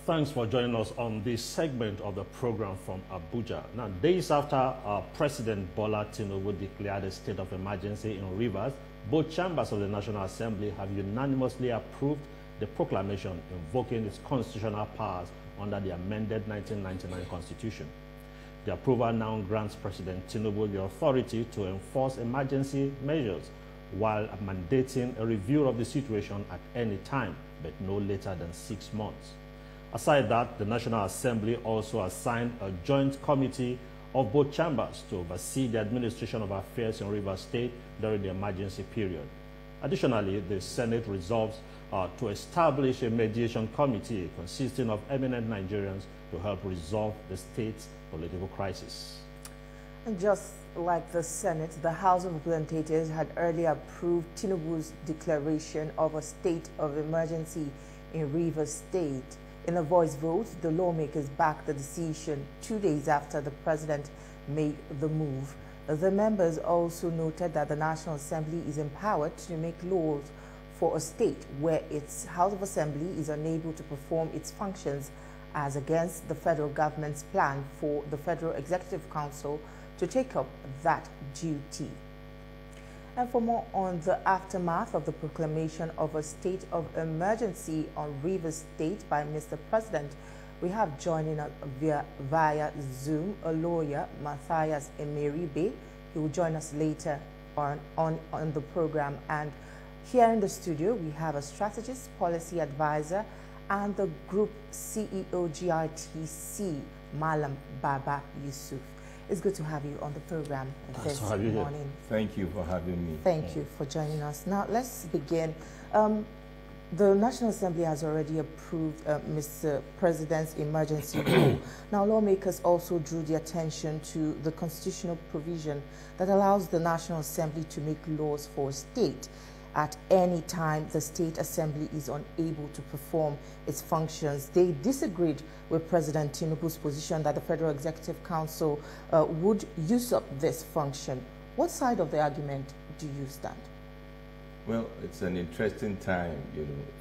Thanks for joining us on this segment of the program from Abuja. Now, days after President Bola Tinubu declared a state of emergency in Rivers, both chambers of the National Assembly have unanimously approved the proclamation invoking its constitutional powers under the amended 1999 Constitution. The approval now grants President Tinubu the authority to enforce emergency measures while mandating a review of the situation at any time, but no later than 6 months. Aside that, the National Assembly also assigned a joint committee of both chambers to oversee the administration of affairs in Rivers State during the emergency period. Additionally, the Senate resolves to establish a mediation committee consisting of eminent Nigerians to help resolve the state's political crisis. And just like the Senate, the House of Representatives had earlier approved Tinubu's declaration of a state of emergency in Rivers State. In a voice vote, the lawmakers backed the decision 2 days after the president made the move. The members also noted that the National Assembly is empowered to make laws for a state where its House of Assembly is unable to perform its functions, as against the federal government's plan for the Federal Executive Council to take up that duty. And for more on the aftermath of the proclamation of a state of emergency on Rivers State by Mr. President, we have joining us via Zoom a lawyer, Matthias Emeribe. He will join us later on the program. And here in the studio, we have a strategist, policy advisor, and the group CEO GRTC, Malam Baba Yusuf. It's good to have you on the program this morning. Thank you for having me. Thank you for joining us. Now, let's begin. The National Assembly has already approved Mr. President's emergency rule. Now, lawmakers also drew the attention to the constitutional provision that allows the National Assembly to make laws for a state at any time the State Assembly is unable to perform its functions. They disagreed with President Tinubu's position that the Federal Executive Council would usurp this function. What side of the argument do you stand? Well, it's an interesting time,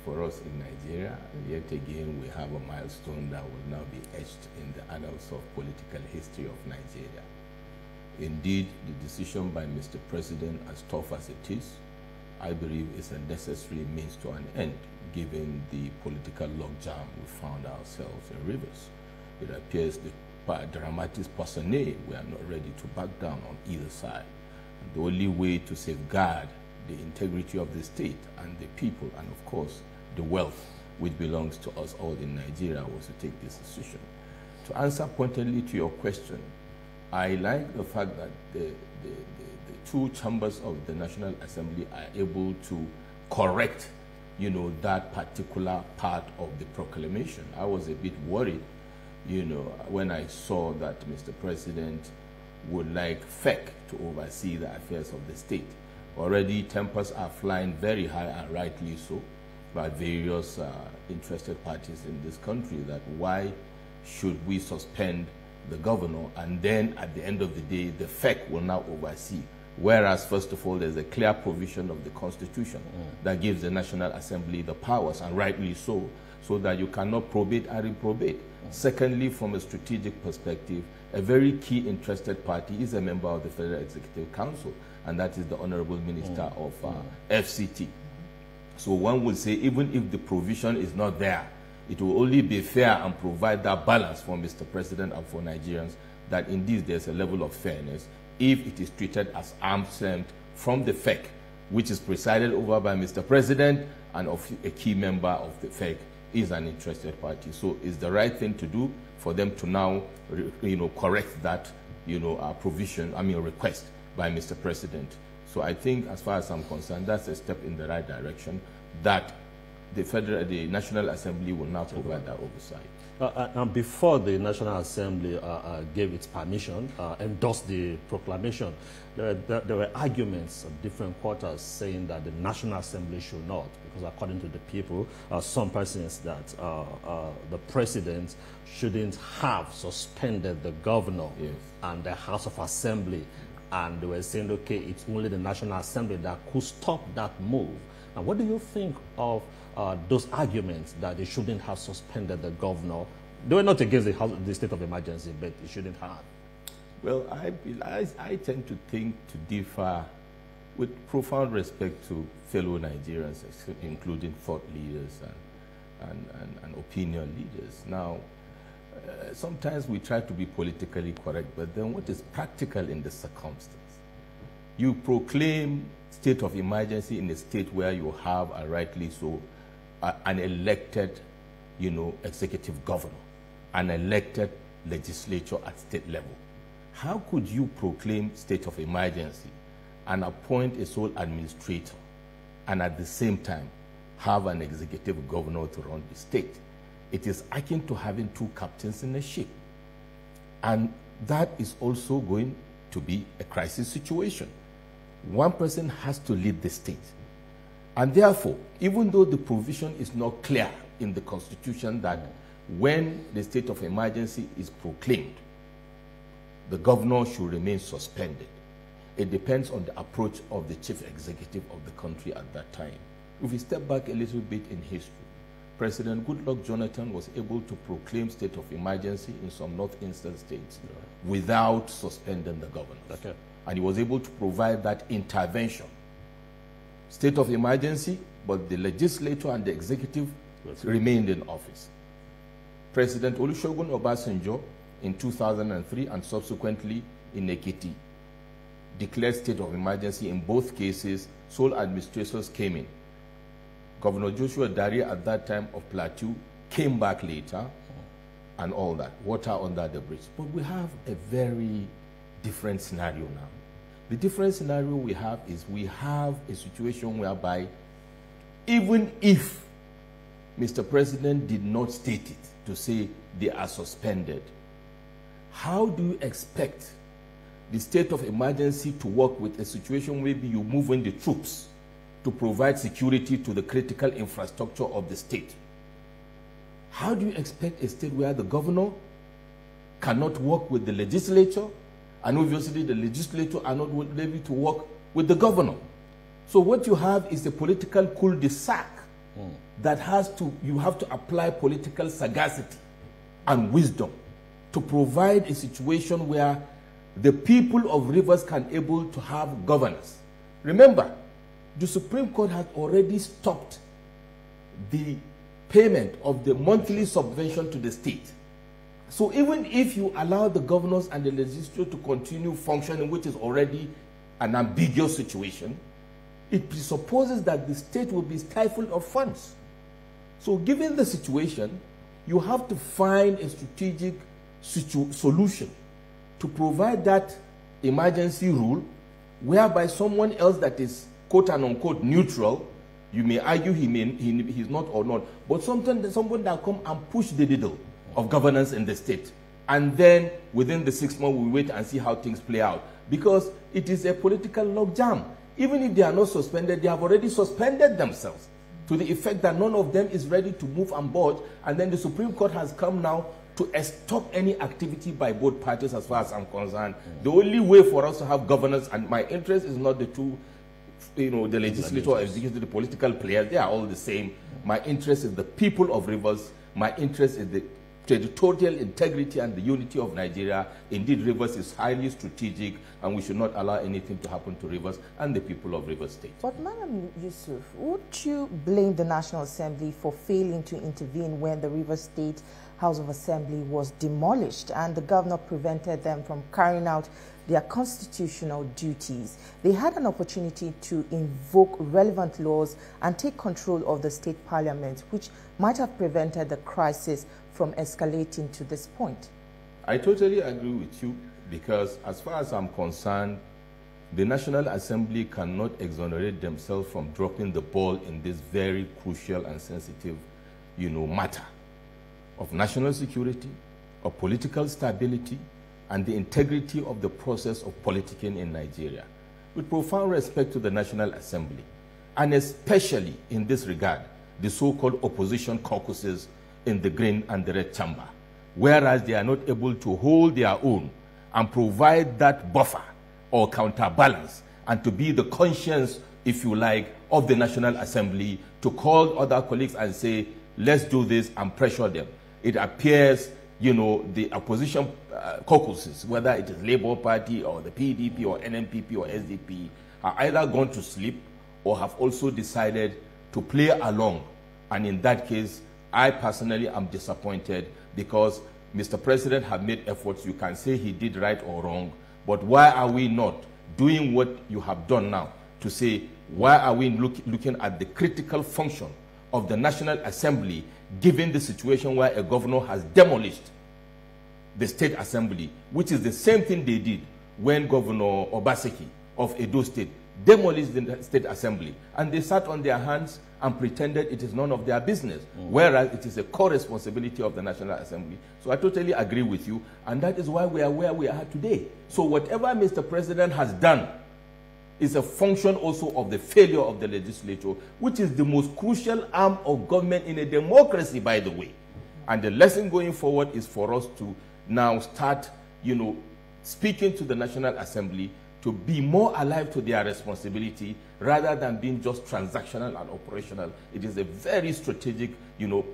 for us in Nigeria. And yet again, we have a milestone that will now be etched in the annals of political history of Nigeria. Indeed, the decision by Mr. President, as tough as it is, I believe is a necessary means to an end, given the political logjam we found ourselves in Rivers. It appears the dramatis personae, we are not ready to back down on either side. And the only way to safeguard the integrity of the state and the people, and of course, the wealth which belongs to us all in Nigeria, was to take this decision. To answer pointedly to your question, I like the fact that the two chambers of the National Assembly are able to correct, that particular part of the proclamation. I was a bit worried, when I saw that Mr. President would like FEC to oversee the affairs of the state. Already tempers are flying very high, and rightly so, by various interested parties in this country, that why should we suspend the governor and then at the end of the day the FEC will now oversee. Whereas, first of all, there's a clear provision of the Constitution that gives the National Assembly the powers, and rightly so, so that you cannot probate and reprobate. Secondly, from a strategic perspective, a very key interested party is a member of the Federal Executive Council, and that is the Honorable Minister of FCT. So one would say, even if the provision is not there, it will only be fair and provide that balance for Mr. President and for Nigerians, that indeed there's a level of fairness if it is treated as arm's length from the FEC, which is presided over by Mr. President, and of a key member of the FEC is an interested party. So it's the right thing to do for them to now, correct that, request by Mr. President. So I think, as far as I'm concerned, that's a step in the right direction, that the National Assembly will now provide that oversight. And before the National Assembly gave its permission, endorsed the proclamation, there were arguments of different quarters saying that the National Assembly should not, because according to the people, some persons that the president shouldn't have suspended the governor and the House of Assembly. And they were saying, okay, it's only the National Assembly that could stop that move. And what do you think of those arguments that they shouldn't have suspended the governor? They were not against the state of emergency, but it shouldn't have. Well, I tend to think to differ with profound respect to fellow Nigerians, including thought leaders and opinion leaders. Now, sometimes we try to be politically correct, but then what is practical in this circumstance? You proclaim state of emergency in a state where you have, rightly so, an elected, executive governor, an elected legislature at state level. How could you proclaim state of emergency and appoint a sole administrator and at the same time have an executive governor to run the state? It is akin to having two captains in a ship. And that is also going to be a crisis situation. One person has to lead the state. And therefore, even though the provision is not clear in the Constitution that when the state of emergency is proclaimed, the governor should remain suspended, it depends on the approach of the chief executive of the country at that time. If we step back a little bit in history, President Goodluck Jonathan was able to proclaim state of emergency in some northeastern states without suspending the governor. Okay. And he was able to provide that intervention. State of emergency, but the legislature and the executive remained in office. President Olusegun Obasanjo in 2003 and subsequently in Ekiti declared state of emergency. In both cases, sole administrators came in. Governor Joshua Daria at that time of Plateau came back later and all that, water under the bridge. But we have a very different scenario now. The different scenario we have is we have a situation whereby even if Mr. President did not state it to say they are suspended, how do you expect the state of emergency to work with a situation where you move in the troops to provide security to the critical infrastructure of the state? How do you expect a state where the governor cannot work with the legislature, and obviously the legislature are not able to work with the governor? So what you have is a political cul-de-sac that you have to apply political sagacity and wisdom to provide a situation where the people of Rivers can able to have governance. Remember, the Supreme Court has already stopped the payment of the monthly subvention to the state. So even if you allow the governors and the legislature to continue functioning, which is already an ambiguous situation, it presupposes that the state will be stifled of funds. So given the situation, you have to find a strategic solution to provide that emergency rule whereby someone else that is quote and unquote neutral, you may argue he's not or not, but sometimes someone that come and push the needle of governance in the state. And then within the 6 months, we wait and see how things play out. Because it is a political logjam. Even if they are not suspended, they have already suspended themselves to the effect that none of them is ready to move on board. And then the Supreme Court has come now to stop any activity by both parties as far as I'm concerned. The only way for us to have governance, and my interest is not the two, the legislature, executive, the political players, they are all the same. My interest is the people of Rivers. My interest is the territorial integrity and the unity of Nigeria. Indeed, Rivers is highly strategic, and we should not allow anything to happen to Rivers and the people of Rivers State. But Madam Yusuf, would you blame the National Assembly for failing to intervene when the Rivers State House of Assembly was demolished and the governor prevented them from carrying out their constitutional duties? They had an opportunity to invoke relevant laws and take control of the state parliament, which might have prevented the crisis from escalating to this point. I totally agree with you, because as far as I'm concerned, the National Assembly cannot exonerate themselves from dropping the ball in this very crucial and sensitive, matter of national security, of political stability, and the integrity of the process of politicking in Nigeria. With profound respect to the National Assembly, and especially in this regard, the so-called opposition caucuses in the green and the red chamber, whereas they are not able to hold their own and provide that buffer or counterbalance and to be the conscience, if you like, of the National Assembly to call other colleagues and say, let's do this and pressure them. It appears, you know, the opposition caucuses, whether it is Labour Party or the PDP or NNPP or SDP, are either gone to sleep or have also decided to play along. And in that case, I personally am disappointed because Mr. President have made efforts. You can say he did right or wrong, but why are we not doing what you have done now to say, why are we looking at the critical function of the National Assembly given the situation where a governor has demolished the State Assembly, which is the same thing they did when Governor Obaseki of Edo State demolished the State Assembly, and they sat on their hands and pretended it is none of their business, whereas it is a core responsibility of the National Assembly. So I totally agree with you, and that is why we are where we are today. So whatever Mr. President has done is a function also of the failure of the legislature, which is the most crucial arm of government in a democracy, by the way. And the lesson going forward is for us to now start, you know, speaking to the National Assembly to be more alive to their responsibility rather than being just transactional and operational. It is a very strategic, you know,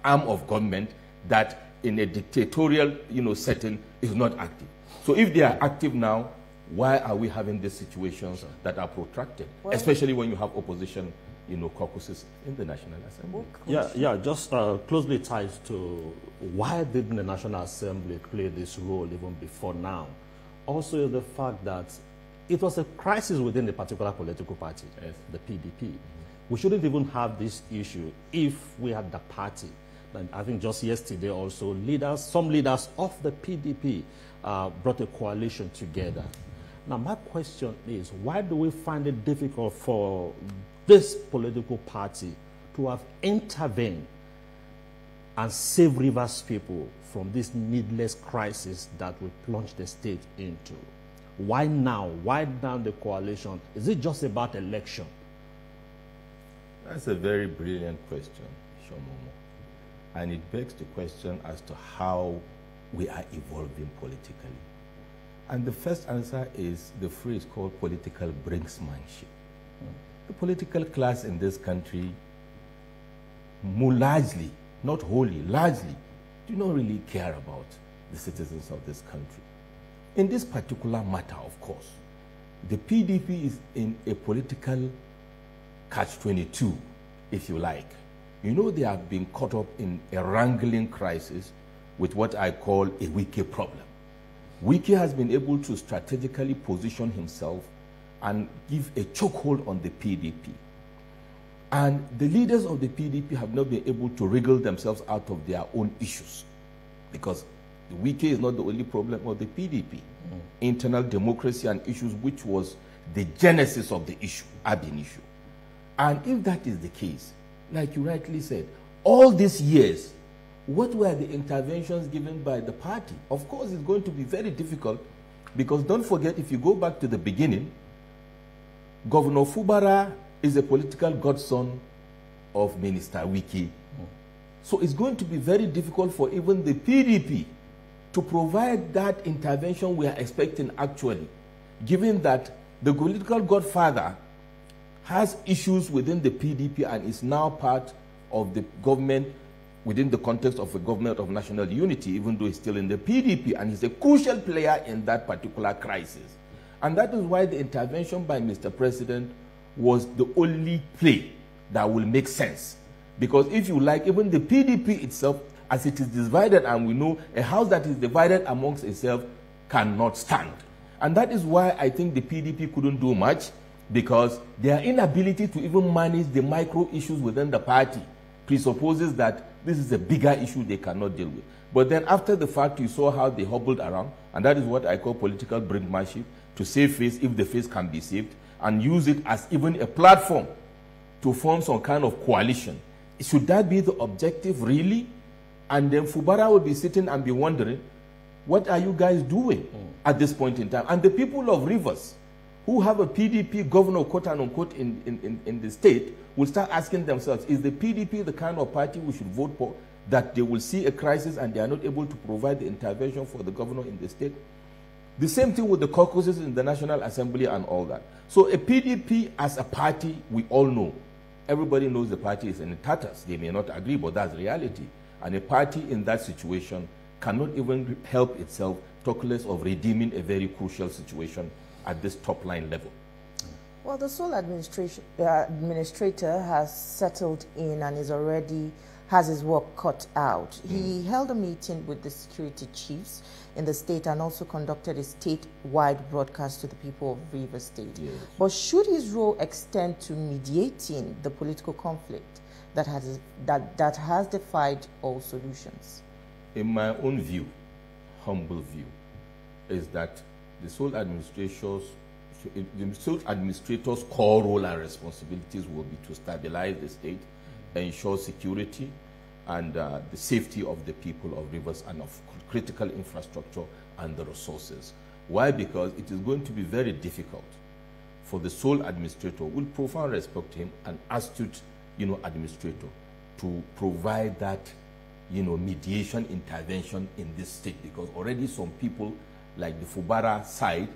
arm of government that in a dictatorial, you know, setting is not active. So if they are active now, why are we having these situations that are protracted, especially when you have opposition, you know, caucuses in the National Assembly? Yeah, just closely tied to why didn't the National Assembly play this role even before now? Also the fact that it was a crisis within the particular political party, yes, the PDP. We shouldn't even have this issue if we had the party. And I think just yesterday also, some leaders of the PDP brought a coalition together. Now my question is, why do we find it difficult for this political party to have intervened and save Rivers people from this needless crisis that we plunged the state into? Why now? Why now the coalition? Is it just about election? That's a very brilliant question, Shomomo. And it begs the question as to how we are evolving politically. And the first answer is the phrase called political brinksmanship. The political class in this country, more largely, not wholly, largely, do not really care about the citizens of this country. In this particular matter, of course, the PDP is in a political catch-22, if you like. You know, they have been caught up in a wrangling crisis with what I call a Wike problem. Wike has been able to strategically position himself and give a chokehold on the PDP. And the leaders of the PDP have not been able to wriggle themselves out of their own issues, because the Wike is not the only problem of the PDP. Internal democracy and issues, which was the genesis of the issue, ab initio. And if that is the case, like you rightly said, all these years, what were the interventions given by the party? Of course, it's going to be very difficult, because don't forget, if you go back to the beginning, Governor Fubara is a political godson of Minister Wike. So it's going to be very difficult for even the PDP to provide that intervention we are expecting actually, given that the political godfather has issues within the PDP and is now part of the government within the context of a government of national unity, even though he's still in the PDP, and he's a crucial player in that particular crisis. And that is why the intervention by Mr. President was the only play that will make sense. Because if you like, even the PDP itself, as it is divided, and we know a house that is divided amongst itself cannot stand. And that is why I think the PDP couldn't do much, because their inability to even manage the micro issues within the party presupposes that this is a bigger issue they cannot deal with. But then after the fact, you saw how they hobbled around, and that is what I call political brinkmanship, to save face if the face can be saved, and use it as even a platform to form some kind of coalition. Should that be the objective, really? And then Fubara will be sitting and be wondering, what are you guys doing at this point in time? And the people of Rivers, who have a PDP governor, quote unquote, in the state, will start asking themselves, is the PDP the kind of party we should vote for, that they will see a crisis and they are not able to provide the intervention for the governor in the state? The same thing with the caucuses in the National Assembly and all that. So a PDP as a party, we all know. Everybody knows the party is in tatters. They may not agree, but that's reality. And a party in that situation cannot even help itself, talk less of redeeming a very crucial situation at this top line level. Well, the sole administrator has settled in and has his work cut out. He held a meeting with the security chiefs in the state and also conducted a statewide broadcast to the people of Rivers State. Yes. But should his role extend to mediating the political conflict that has defied all solutions? In my own view, humble view, is that the sole administrator's core role and responsibilities will be to stabilize the state, ensure security and the safety of the people of Rivers and of critical infrastructure and the resources. Why? Because it is going to be very difficult for the sole administrator, with profound respect to him, an astute, administrator, to provide that, mediation intervention in this state, because already some people like the Fubara side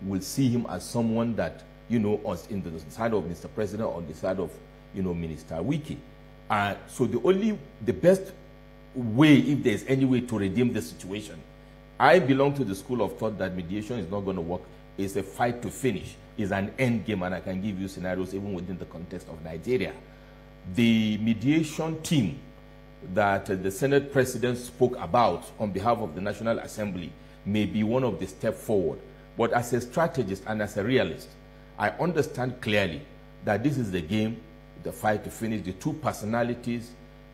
will see him as someone that, us in the side of Mr. President, on the side of, Minister Wiki. So the best way, if there's any way to redeem the situation, I belong to the school of thought that mediation is not going to work. It's a fight to finish. It's an end game, and I can give you scenarios even within the context of Nigeria. The mediation team that the Senate President spoke about on behalf of the National Assembly may be one of the steps forward. But as a strategist and as a realist, I understand clearly that this is the game, the fight to finish. The two personalities,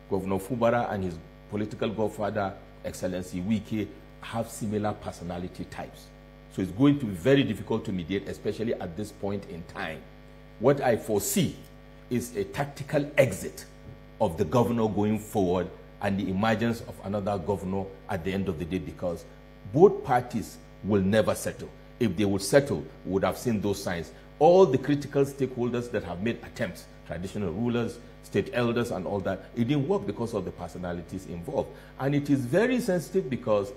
Governor Fubara and his political godfather, Excellency Wike, have similar personality types. So it's going to be very difficult to mediate, especially at this point in time. What I foresee is a tactical exit of the governor going forward and the emergence of another governor at the end of the day, because both parties will never settle. If they would settle, we would have seen those signs. All the critical stakeholders that have made attempts, traditional rulers, state elders and all that, it didn't work because of the personalities involved. And it is very sensitive, because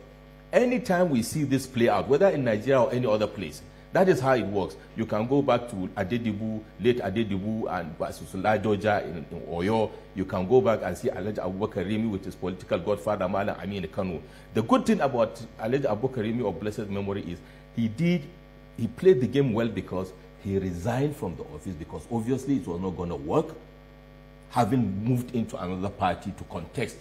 anytime we see this play out, whether in Nigeria or any other place, that is how it works. You can go back to Adedibu, late Adedibu and Basusula Doja in Oyo. You can go back and see Alhaji Abubakar Rimi with his political godfather, Malam Amin Kanu. The good thing about Alhaji Abubakar Rimi of blessed memory is he played the game well, because he resigned from the office because obviously it was not going to work, having moved into another party to contest,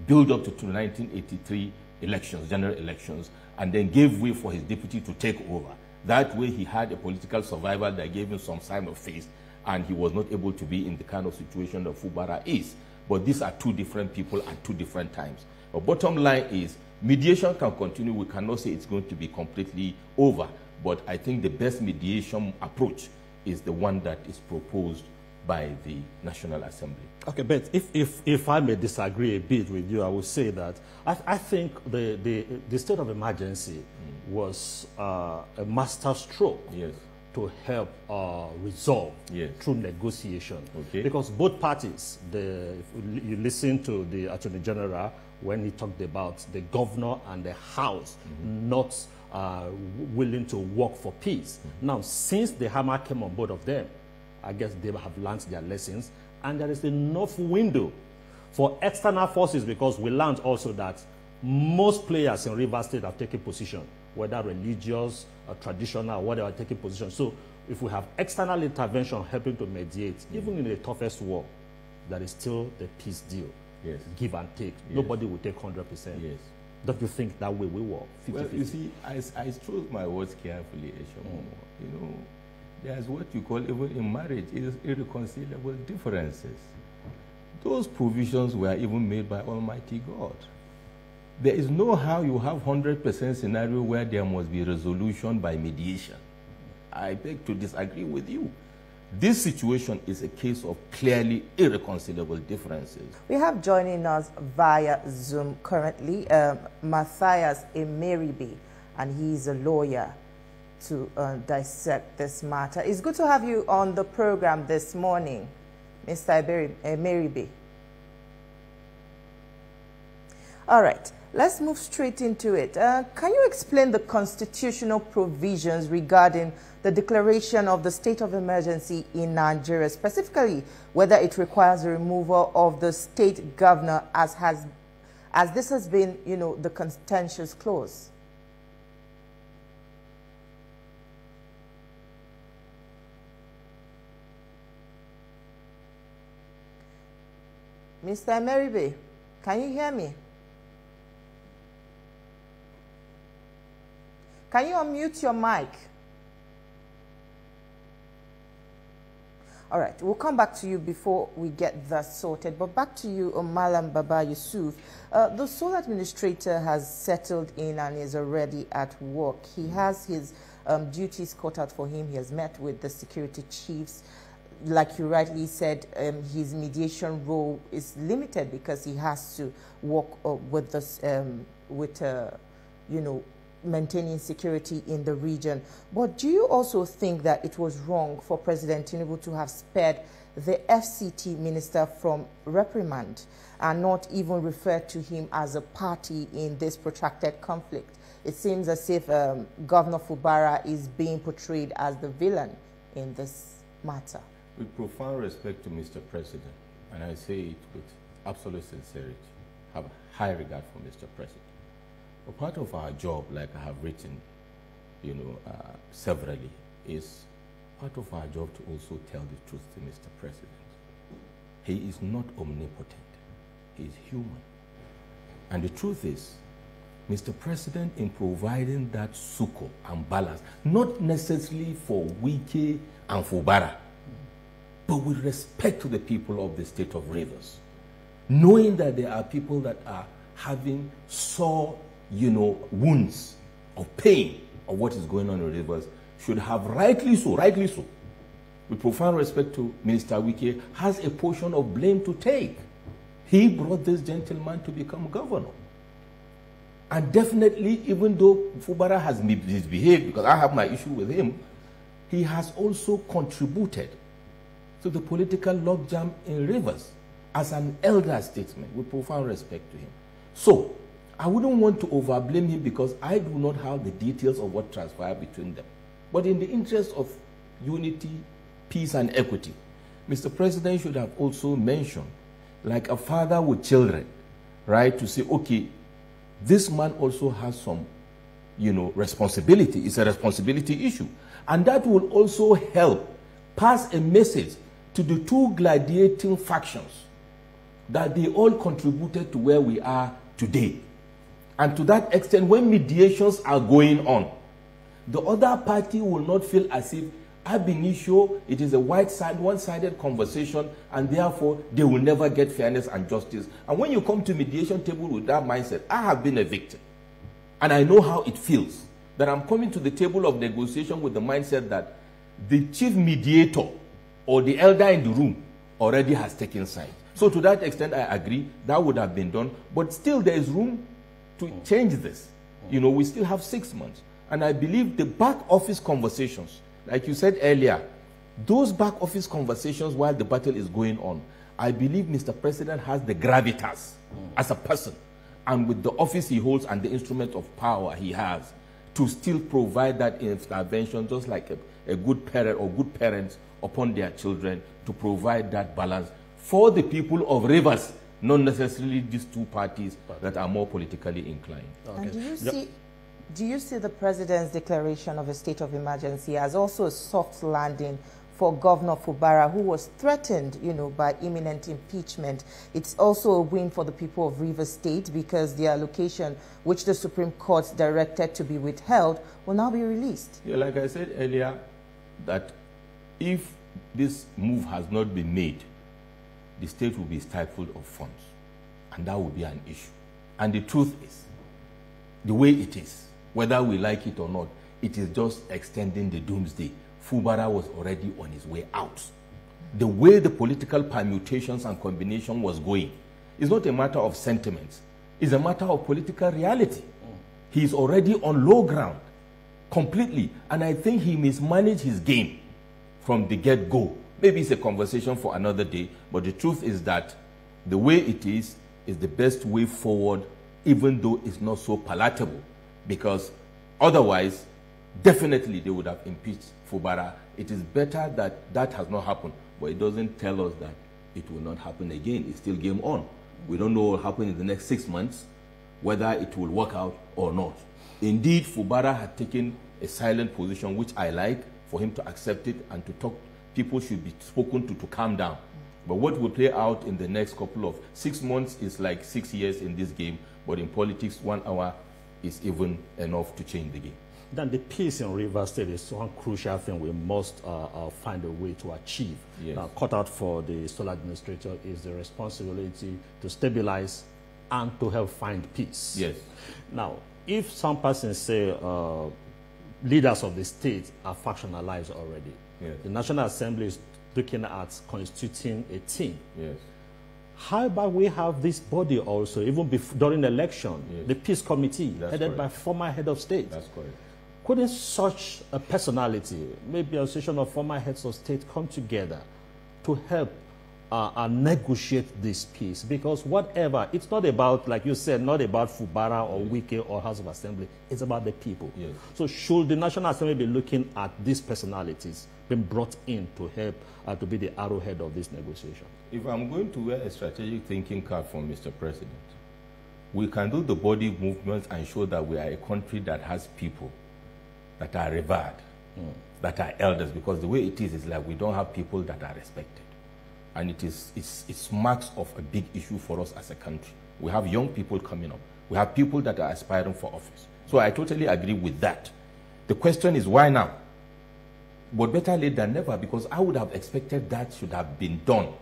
build up to 1983 elections, general elections, and then gave way for his deputy to take over. That way he had a political survival that gave him some sign of faith, and he was not able to be in the kind of situation that Fubara is. But these are two different people at two different times. The bottom line is mediation can continue. We cannot say it's going to be completely over, but I think the best mediation approach is the one that is proposed by the National Assembly. Okay, but if I may disagree a bit with you, I would say that I think the state of emergency was a master stroke to help resolve through negotiation. Okay. Because both parties, if you listen to the Attorney General when he talked about the governor and the House not willing to work for peace. Now, since the hammer came on both of them, I guess they have learned their lessons, and there is enough window for external forces, because we learned also that most players in Rivers State have taken position, whether religious or traditional, or whatever, taking position. So if we have external intervention helping to mediate, even in the toughest war, there is still the peace deal. Yes. Give and take. Yes. Nobody will take 100%. Yes. Don't you think that way we work? 50/50? Well, you see, I chose my words carefully, Eshomo. There's what you call, even in marriage, is irreconcilable differences. Those provisions were even made by Almighty God. There is no how you have 100% scenario where there must be resolution by mediation. I beg to disagree with you. This situation is a case of clearly irreconcilable differences. We have joining us via Zoom currently Matthias Emeribe, and he's a lawyer, to dissect this matter. It's good to have you on the program this morning, Mr. Emeribe. All right. Let's move straight into it. Can you explain the constitutional provisions regarding the declaration of the state of emergency in Nigeria, specifically whether it requires the removal of the state governor as this has been, the contentious clause? Mr. Meribe, can you hear me? Can you unmute your mic? All right, we'll come back to you before we get that sorted. But back to you, Malam Baba Yusuf. The sole administrator has settled in and is already at work. He has his duties cut out for him. He has met with the security chiefs. Like you rightly said, his mediation role is limited because he has to work with this, maintaining security in the region. But do you also think that it was wrong for President Tinubu to have spared the FCT minister from reprimand and not even referred to him as a party in this protracted conflict? It seems as if Governor Fubara is being portrayed as the villain in this matter. With profound respect to Mr. President, and I say it with absolute sincerity, have a high regard for Mr. President. But part of our job, like I have written, severally, is part of our job to also tell the truth to Mr. President. He is not omnipotent. He is human. And the truth is, Mr. President, in providing that succor and balance, not necessarily for Wike and Fubara, but with respect to the people of the state of Rivers, knowing that there are people that are having sore, wounds of pain of what is going on in Rivers, should have rightly so, with profound respect to Minister Wike, has a portion of blame to take. He brought this gentleman to become governor. And definitely, even though Fubara has misbehaved, because I have my issue with him, he has also contributed to the political logjam in Rivers as an elder statesman, with profound respect to him. So, I wouldn't want to overblame him because I do not have the details of what transpired between them. But in the interest of unity, peace, and equity, Mr. President should have also mentioned, like a father with children, right, to say, okay, this man also has some, responsibility. It's a responsibility issue. And that will also help pass a message to the two gladiating factions that they all contributed to where we are today. And to that extent, when mediations are going on, the other party will not feel as if ab initio it is a one-sided conversation, and therefore they will never get fairness and justice. And when you come to mediation table with that mindset, I have been a victim, and I know how it feels, that I'm coming to the table of negotiation with the mindset that the chief mediator or the elder in the room already has taken side. So to that extent, I agree, that would have been done, but still there is room to change this. We still have 6 months. And I believe the back office conversations, like you said earlier, those back office conversations while the battle is going on, I believe Mr. President has the gravitas as a person, and with the office he holds and the instrument of power he has, to still provide that intervention, just like a good parent or good parents upon their children, to provide that balance for the people of Rivers, not necessarily these two parties that are more politically inclined. Okay. And do you see the president's declaration of a state of emergency as also a soft landing for Governor Fubara, who was threatened, by imminent impeachment? It's also a win for the people of Rivers State because their allocation, which the Supreme Court directed to be withheld, will now be released. Yeah, like I said earlier, that if this move has not been made, the state will be stifled of funds, and that will be an issue. And the truth is, the way it is, whether we like it or not, it is just extending the doomsday. Fubara was already on his way out. The way the political permutations and combination was going is not a matter of sentiments. It's a matter of political reality. He's already on low ground, completely. And I think he mismanaged his game from the get-go. Maybe it's a conversation for another day, but the truth is that the way it is the best way forward even though it's not so palatable, because otherwise, definitely they would have impeached Fubara. It is better that that has not happened, but it doesn't tell us that it will not happen again. It's still game on. We don't know what will happen in the next 6 months, whether it will work out or not. Indeed, Fubara had taken a silent position, which I like, for him to accept it and to talk. People should be spoken to calm down. But what will play out in the next couple of 6 months is like 6 years in this game, but in politics, 1 hour is even enough to change the game. Then the peace in Rivers State is one crucial thing we must find a way to achieve. Yes. Now, cut out for the sole administrator is the responsibility to stabilize and to help find peace. Yes. Now, if some persons say leaders of the state are factionalized already, yes, the National Assembly is looking at constituting a team. yes, how about we have this body also, even during the election, yes, the Peace Committee, that's headed correct, by former head of state? That's correct. Couldn't such a personality, maybe a association of former heads of state, come together to help negotiate this peace? Because whatever, it's not about, like you said, not about Fubara or Wike or House of Assembly. It's about the people. Yes. So should the National Assembly be looking at these personalities being brought in to help to be the arrowhead of this negotiation? If I'm going to wear a strategic thinking card from Mr. President, we can do the body movements and show that we are a country that has people that are revered, that are elders, because the way it is like we don't have people that are respected. And it's marks of a big issue for us as a country. We have young people coming up. We have people that are aspiring for office. So I totally agree with that. The question is, why now? But better late than never, because I would have expected that should have been done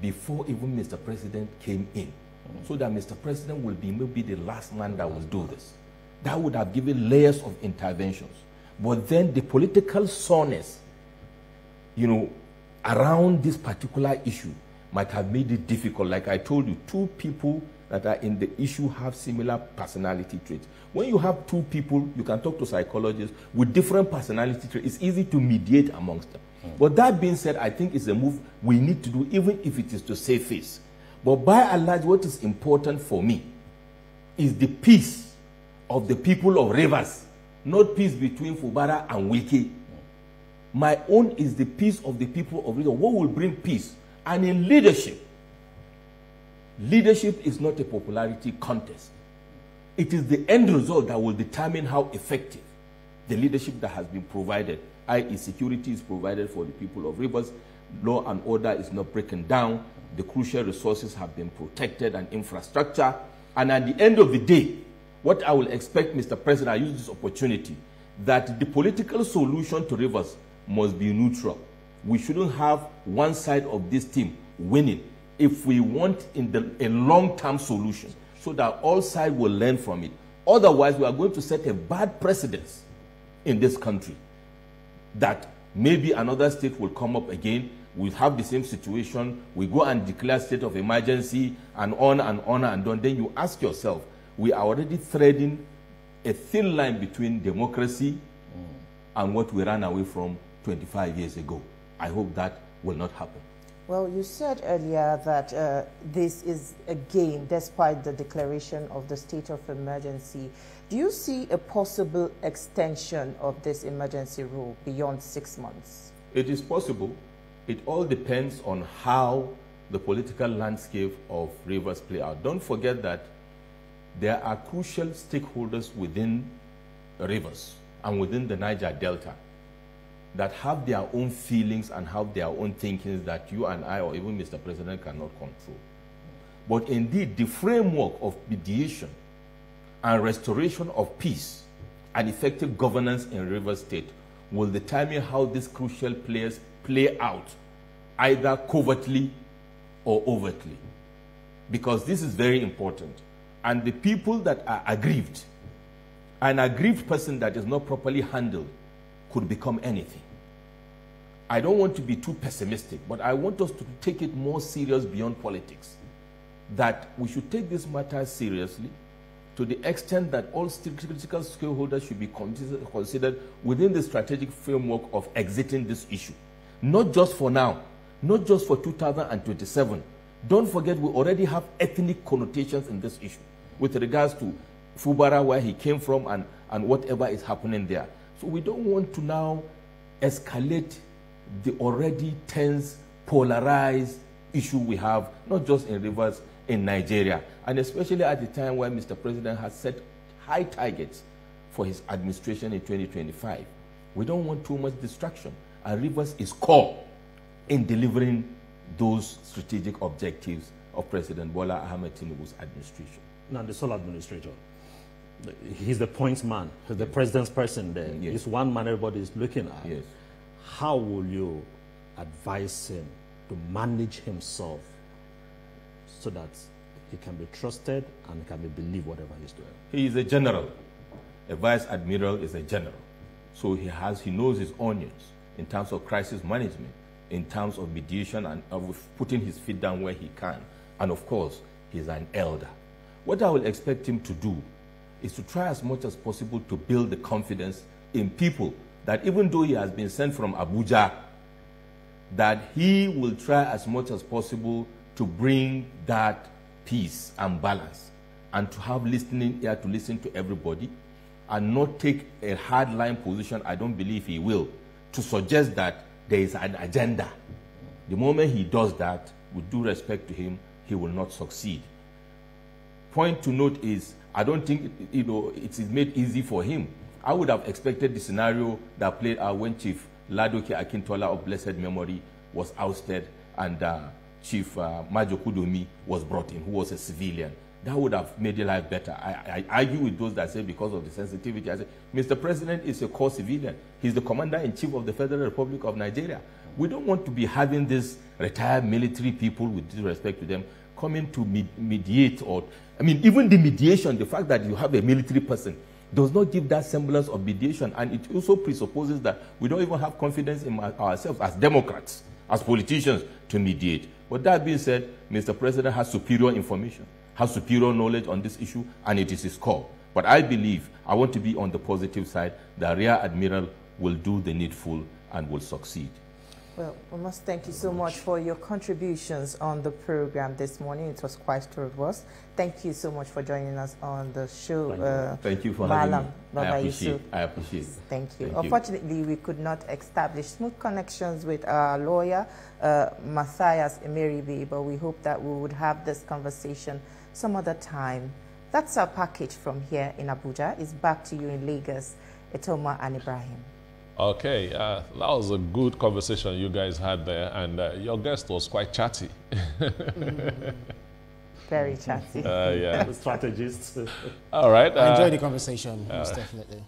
before even Mr. President came in, so that Mr. President will be maybe the last man that will do this. That would have given layers of interventions. But then the political soreness, around this particular issue might have made it difficult. Like I told you, 2 people that are in the issue have similar personality traits. When you have 2 people, you can talk to psychologists with different personality traits. It's easy to mediate amongst them. But that being said, I think it's a move we need to do, even if it is to save face. But by and large, what is important for me is the peace of the people of Rivers, not peace between Fubara and Wike. My own is the peace of the people of Rivers. What will bring peace? And in leadership, leadership is not a popularity contest. It is the end result that will determine how effective the leadership that has been provided, i.e. security is provided for the people of Rivers, law and order is not breaking down, the crucial resources have been protected and infrastructure. And at the end of the day, what I will expect, Mr. President, I use this opportunity, that the political solution to Rivers must be neutral. We shouldn't have one side of this team winning if we want a long-term solution, so that all sides will learn from it. Otherwise, we are going to set a bad precedence in this country, that maybe another state will come up again, we'll have the same situation, we go and declare state of emergency, and on and on and on. Then you ask yourself, we are already threading a thin line between democracy and what we ran away from 25 years ago. I hope that will not happen. Well, you said earlier that this is a game despite the declaration of the state of emergency. Do you see a possible extension of this emergency rule beyond 6 months? It is possible. It all depends on how the political landscape of Rivers play out. Don't forget that there are crucial stakeholders within Rivers and within the Niger Delta that have their own feelings and have their own thinkings that you and I or even Mr. President cannot control. But indeed, the framework of mediation and restoration of peace and effective governance in Rivers State will determine how these crucial players play out, either covertly or overtly. Because this is very important. And the people that are aggrieved, an aggrieved person that is not properly handled could become anything. I don't want to be too pessimistic, but I want us to take it more serious beyond politics. That we should take this matter seriously to the extent that all critical stakeholders should be considered within the strategic framework of exiting this issue. Not just for now, not just for 2027. Don't forget, we already have ethnic connotations in this issue. with regards to Fubara, where he came from, and whatever is happening there. So we don't want to now escalate the already tense, polarized issue we have, not just in Rivers, in Nigeria, and especially at the time where Mr. President has set high targets for his administration in 2025. We don't want too much distraction, and Rivers is core in delivering those strategic objectives of President Bola Tinubu's administration. Now, the sole administrator, he's the point man, he's the president's person there. Yes. He's one man everybody is looking at. Yes. How will you advise him to manage himself so that he can be trusted and can be believed whatever he's doing? He is a general. A vice admiral is a general. So he knows his onions in terms of crisis management, in terms of mediation, and of putting his feet down where he can. And of course, he's an elder. What I will expect him to do is to try as much as possible to build the confidence in people that even though he has been sent from Abuja, that he will try as much as possible to bring that peace and balance, and to have listening ear to listen to everybody, and not take a hardline position. I don't believe he will, to suggest that there is an agenda. The moment he does that, with due respect to him, he will not succeed. Point to note is, I don't think it is made easy for him. I would have expected the scenario that played out when Chief Ladoke Akintola of blessed memory was ousted, and Chief Majo Kudomi was brought in, who was a civilian. That would have made your life better. I argue with those that say because of the sensitivity. I say, Mr. President is a core civilian. He's the Commander-in-Chief of the Federal Republic of Nigeria. We don't want to be having these retired military people, with due respect to them, coming to mediate. Or, I mean, even the mediation, the fact that you have a military person, does not give that semblance of mediation, and it also presupposes that we don't even have confidence in ourselves as Democrats, as politicians, to mediate. But that being said, Mr. President has superior information, has superior knowledge on this issue, and it is his call. But I believe, I want to be on the positive side, the Rear Admiral will do the needful and will succeed. Well, we must thank you so much for your contributions on the program this morning. It was quite robust. Thank you so much for joining us on the show. Thank you for having me. I appreciate it. Thank you. Unfortunately, we could not establish smooth connections with our lawyer, Matthias Emeribe, but we hope that we would have this conversation some other time. That's our package from here in Abuja. It's back to you in Lagos, Etoma and Ibrahim. Okay, that was a good conversation you guys had there, and your guest was quite chatty. Very chatty. Yeah. The strategist. All right. I enjoyed the conversation, most definitely.